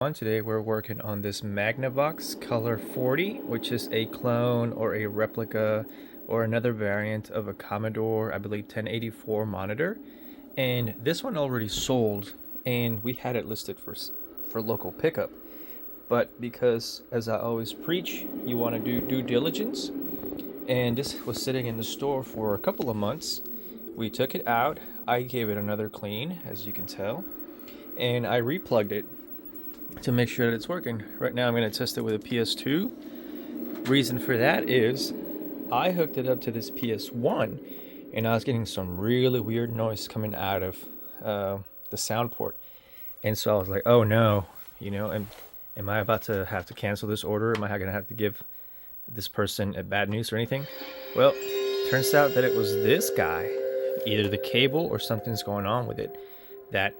Today we're working on this Magnavox Color 40, which is a clone or a replica or another variant of a Commodore, I believe 1084 monitor. And this one already sold, and we had it listed for local pickup. But because, as I always preach, you want to do due diligence, and this was sitting in the store for a couple of months. We took it out, I gave it another clean, as you can tell, and I replugged it to make sure that it's working. Right now I'm going to test it with a PS2. Reason for that is I hooked it up to this PSOne, and I was getting some really weird noise coming out of the sound port. And so I was like, oh no, am I about to have to cancel this order? Am I going to have to give this person a bad news or anything? Well, turns out that it was this guy. Either the cable or something's going on with it that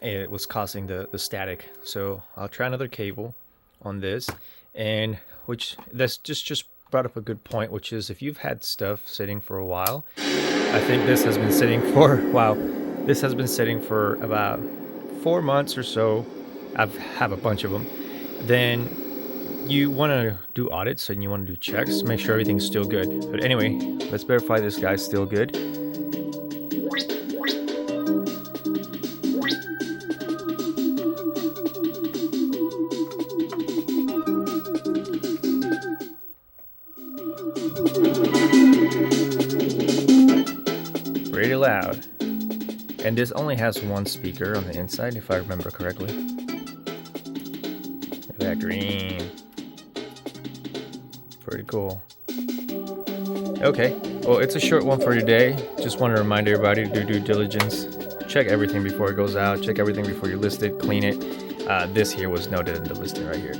it was causing the static. So I'll try another cable on this, and which that's just brought up a good point, which is if you've had stuff sitting for a while, I think this has been sitting for this has been sitting for about 4 months or so. I have a bunch of them. Then you want to do audits and you want to do checks, make sure everything's still good. But anyway, let's verify this guy's still good. Pretty loud. And this only has one speaker on the inside, if I remember correctly. Look at that green. Pretty cool. Okay, well, it's a short one for today. Just want to remind everybody to do due diligence. Check everything before it goes out. Check everything before you list it. Clean it. This here was noted in the listing right here.